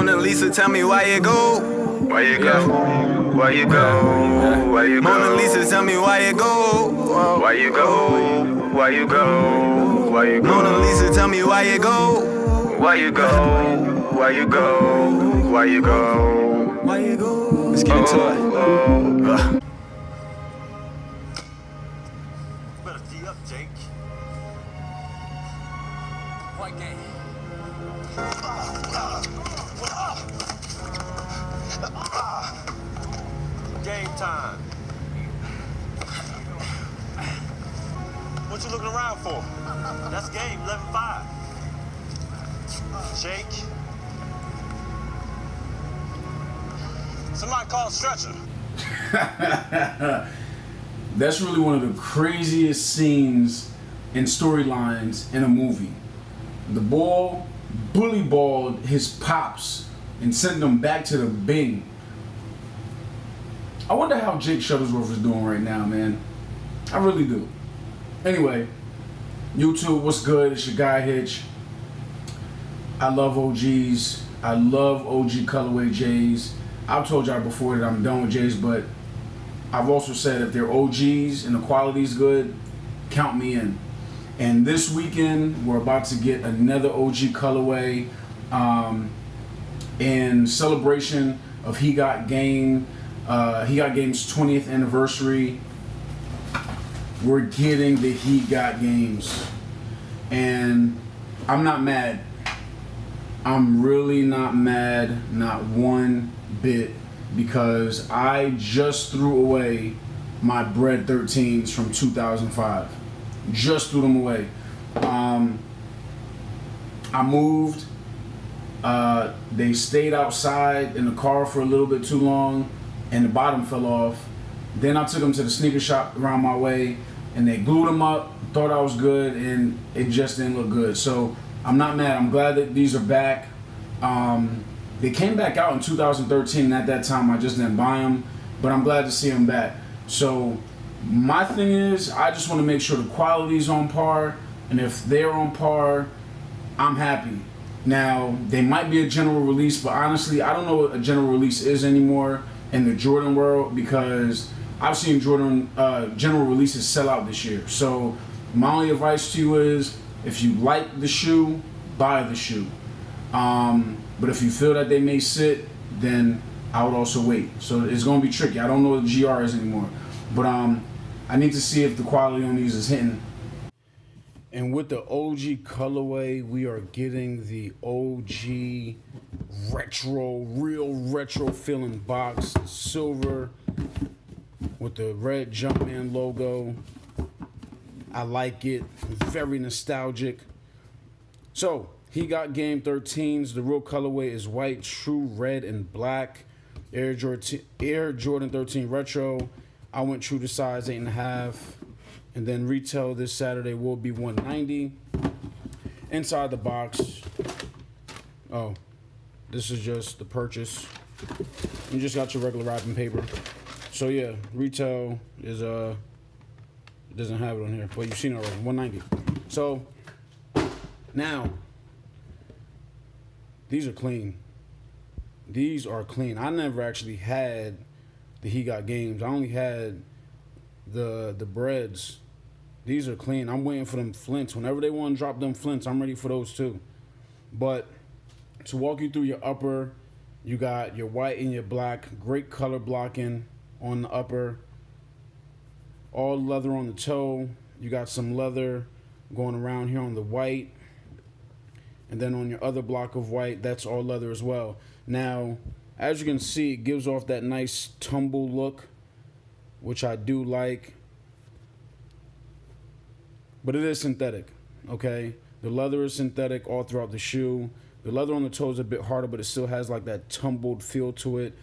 Mona Lisa, tell me why you go. Why you go? Why you go? Why you go? Mona Lisa, tell me why you go. Why you go? Why you go? Why you go? Mona Lisa, tell me why you go. Why you go? Why you go? Why you go? Why you go? Let's get into it. Better tee up, Jake. White game. Game time. What you looking around for? That's game, 11-5. Jake. Somebody call a stretcher. That's really one of the craziest scenes and storylines in a movie. The ball bully balled his pops and sent them back to the Bing. I wonder how Jake Shuttlesworth is doing right now, man. I really do. Anyway, YouTube, what's good? It's your guy Hitch. I love OGs. I love OG colorway J's. I've told y'all before that I'm done with J's, but I've also said if they're OGs and the quality's good, count me in. And this weekend, we're about to get another OG colorway in celebration of He Got Game's 20th anniversary. We're getting the He Got Games. And I'm not mad. I'm really not mad, not one bit, because I just threw away my Bread 13s from 2005. Just threw them away. I moved. They stayed outside in the car for a little bit too long, and the bottom fell off. Then I took them to the sneaker shop around my way, and they glued them up. Thought I was good, and it just didn't look good. So I'm not mad. I'm glad that these are back. They came back out in 2013, and at that time I just didn't buy them, but I'm glad to see them back. So my thing is, I just want to make sure the quality's on par, and if they're on par, I'm happy. Now, they might be a general release, but honestly, I don't know what a general release is anymore in the Jordan world, because I've seen Jordan general releases sell out this year. So my only advice to you is, if you like the shoe, buy the shoe. But if you feel that they may sit, then I would also wait. So it's going to be tricky. I don't know what the GR is anymore. But I need to see if the quality on these is hitting. And with the OG colorway, we are getting the OG retro, real retro feeling box. Silver with the red Jumpman logo. I like it. Very nostalgic. So, He Got Game 13s. The real colorway is white, true red, and black. Air Jordan 13 Retro. I went true to size 8.5. And then retail this Saturday will be $190. Inside the box. Oh, this is just the purchase. You just got your regular wrapping paper. So yeah, retail is it doesn't have it on here, but you've seen it already. $190. So now, these are clean. These are clean. I never actually had the He Got Games. I only had the breads. These are clean. I'm waiting for them flints. Whenever they want to drop them flints, I'm ready for those too. But to walk you through your upper, you got your white and your black. Great color blocking on the upper. All leather on the toe. You got some leather going around here on the white. And then on your other block of white, that's all leather as well. Now, as you can see, it gives off that nice tumble look, which I do like. But it is synthetic, okay? The leather is synthetic all throughout the shoe. The leather on the toe is a bit harder, but it still has like that tumbled feel to it.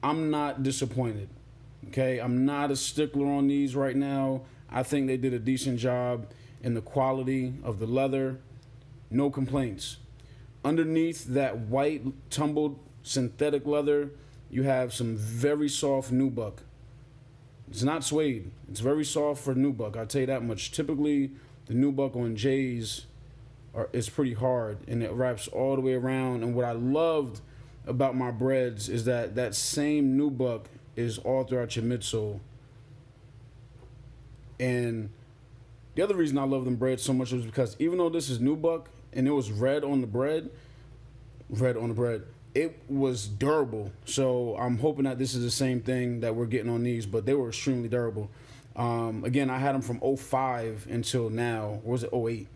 I'm not disappointed, okay? I'm not a stickler on these right now. I think they did a decent job in the quality of the leather. No complaints. Underneath that white tumbled synthetic leather, you have some very soft nubuck. It's not suede. It's very soft for nubuck. I'll tell you that much. Typically, the nubuck on J's is pretty hard, and it wraps all the way around. And what I loved about my breads is that that same nubuck is all throughout your midsole. And the other reason I love them breads so much was because even though this is nubuck and it was red on the bread, it was durable. So I'm hoping that this is the same thing that we're getting on these, but they were extremely durable. Again, I had them from 05 until now. Or was it 08?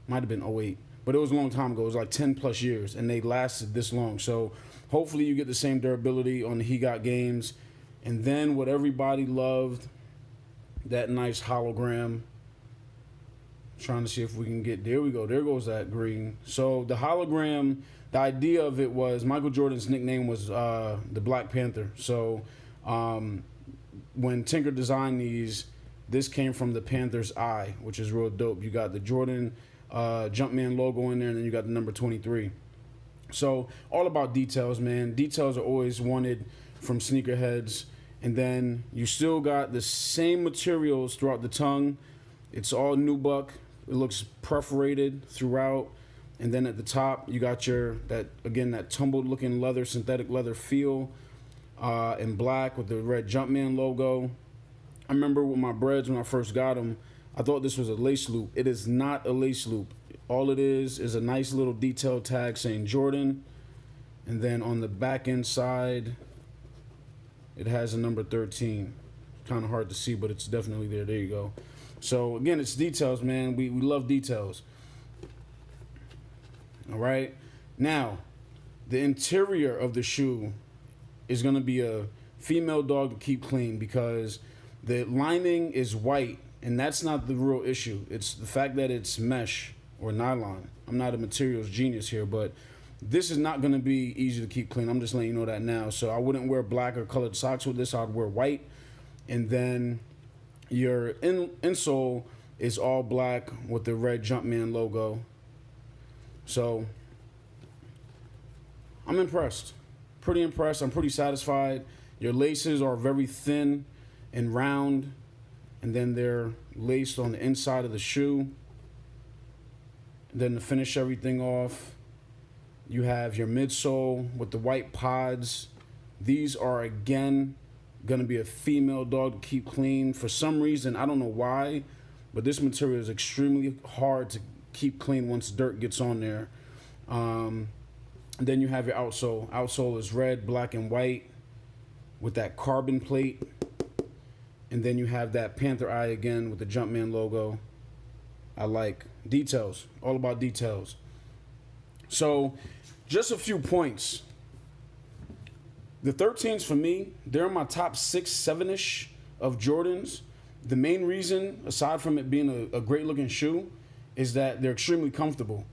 Might have been 08. But it was a long time ago. It was like 10 plus years, and they lasted this long. So hopefully you get the same durability on the He Got Games. And then what everybody loved, that nice hologram. Trying to see if we can get, there we go. There goes that green. So the hologram, the idea of it was Michael Jordan's nickname was the Black Panther. So when Tinker designed these, this came from the Panther's eye, which is real dope. You got the Jordan Jumpman logo in there, and then you got the number 23. So all about details, man. Details are always wanted from sneakerheads. And then you still got the same materials throughout the tongue. It's all nubuck. It looks perforated throughout. And then at the top, you got that tumbled looking leather, synthetic leather feel in black with the red Jumpman logo. I remember with my breads when I first got them, I thought this was a lace loop. It is not a lace loop. All it is a nice little detail tag saying Jordan. And then on the back end side, it has a number 13. Kind of hard to see, but it's definitely there. There you go. So again, it's details, man. We love details. All right. Now, the interior of the shoe is going to be a female dog to keep clean because the lining is white, and that's not the real issue. It's the fact that it's mesh or nylon. I'm not a materials genius here, but this is not going to be easy to keep clean. I'm just letting you know that now. So I wouldn't wear black or colored socks with this. I'd wear white. And then your insole is all black with the red Jumpman logo. So I'm impressed. Pretty impressed. I'm pretty satisfied. Your laces are very thin and round, and then they're laced on the inside of the shoe. And then to finish everything off, you have your midsole with the white pods. These are, again, going to be a female dog to keep clean. For some reason, I don't know why, but this material is extremely hard to keep clean once dirt gets on there. Then you have your outsole. Outsole is red, black, and white with that carbon plate. And then you have that Panther eye again with the Jumpman logo. I like details, all about details. So just a few points. The 13s for me, they're in my top 6, 7-ish of Jordans. The main reason, aside from it being a great looking shoe, is that they're extremely comfortable.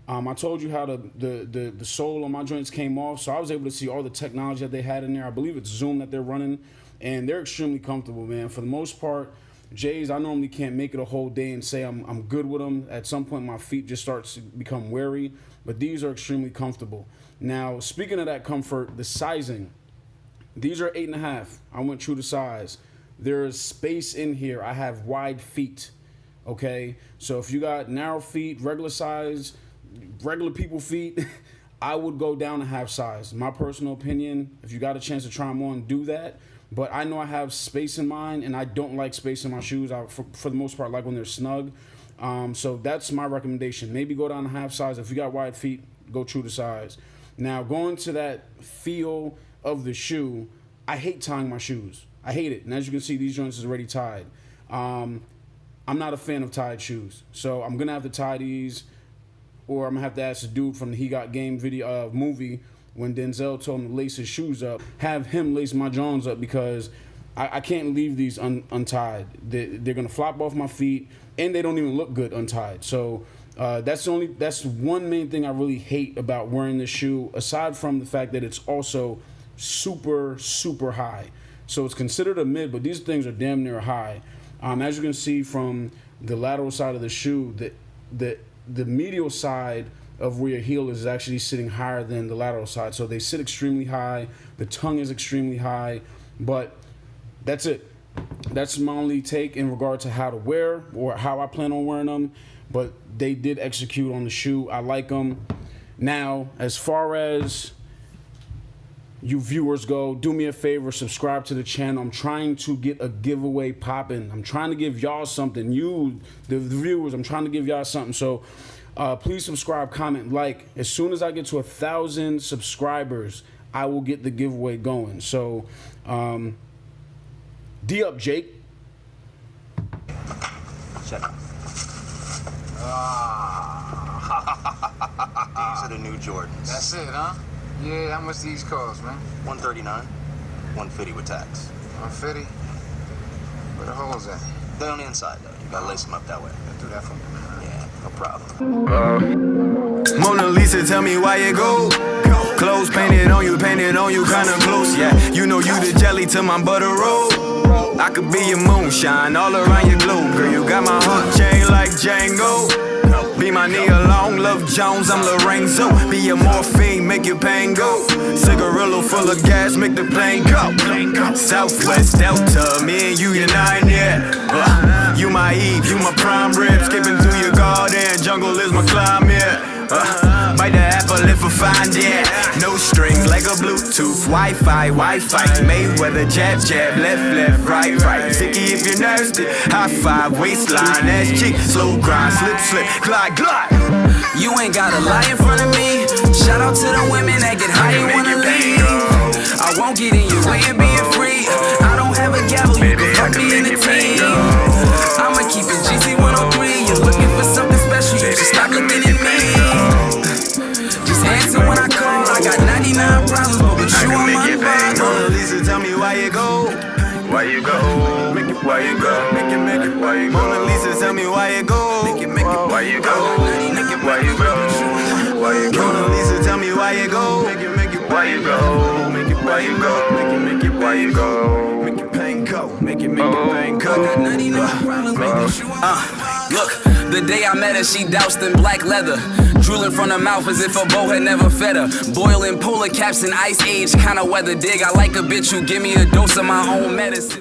I told you how the sole on my joints came off, so I was able to see all the technology that they had in there. I believe it's Zoom that they're running, and they're extremely comfortable, man. For the most part, J's, I normally can't make it a whole day and say I'm good with them. At some point, my feet just starts to become weary, but these are extremely comfortable. Now, speaking of that comfort, the sizing, these are 8.5. I went true to size. There is space in here. I have wide feet, okay? So if you got narrow feet, regular size, regular people feet, I would go down a half size. My personal opinion, if you got a chance to try them on, do that. But I know I have space in mine, and I don't like space in my shoes. For the most part, I like when they're snug. So that's my recommendation. Maybe go down a half size. If you got wide feet, go true to size. Now, going to that feel of the shoe, I hate tying my shoes. I hate it. And as you can see, these joints is already tied. I'm not a fan of tied shoes. So I'm going to have to tie these, or I'm going to have to ask the dude from the He Got Game video movie, when Denzel told him to lace his shoes up, have him lace my Jones up, because I can't leave these untied. They're going to flop off my feet, and they don't even look good untied. So that's one main thing I really hate about wearing this shoe, aside from the fact that it's also super, super high. So it's considered a mid, but these things are damn near high. As you can see from the lateral side of the shoe, the medial side of where your heel is actually sitting higher than the lateral side. So they sit extremely high. The tongue is extremely high. But that's it. That's my only take in regard to how to wear or how I plan on wearing them. But they did execute on the shoe. I like them. Now, as far as you viewers go, do me a favor, subscribe to the channel. I'm trying to get a giveaway popping. I'm trying to give y'all something. You, the viewers, I'm trying to give y'all something. So please subscribe, comment, like. As soon as I get to 1,000 subscribers, I will get the giveaway going. So D up, Jake. Check. These are the new Jordans. That's it, huh? Yeah, how much these cost, man? $139, $150 with tax. 150? Where the holes at? They're on the inside, though. You gotta lace them up that way. Do that for me, man. Yeah, no problem. Mona Lisa, tell me why you go. Clothes painted on you, kinda close. Yeah, you know you the jelly to my butter roll. I could be your moonshine all around your globe. Girl, you got my heart chained like Django. Be my nigga long, Love Jones, I'm Lorenzo. Be your morphine, make your pain go. Cigarillo full of gas, make the plane go. Southwest Delta, me and you unite, yeah. You my Eve, you my prime rib. Skipping through your garden, jungle is my climb, yeah. Bite the apple if I find, yeah. No strings like a Bluetooth, Wi-Fi. Mayweather, jab, left, right. Sticky if you're nasty. High five, waistline, ass cheek. Slow grind, slip, glide. You ain't gotta lie in front of me. Shout out to the women that get high and wanna leave. I won't get in your way and being free. I don't have a gavel, you can fuck me in the team. I'ma keep it GC 103. You're looking for something special, you just stop looking at me. Just answer when I call. I got 99 problems, but with you I'm unbothered. Mona Lisa, tell me why you go. Why you go? Why you go? Make it. Why you go? Mona Lisa, tell me why you go. Why you go? Why you go? Why you go? Mona Lisa, tell me why you go. Why you go? Why you go? Why you go. Make it pain go. Make it pain go. Look, the day I met her, she doused in black leather. Drooling from her mouth as if a bow had never fed her. Boiling polar caps in ice age kind of weather. Dig, I like a bitch who give me a dose of my own medicine.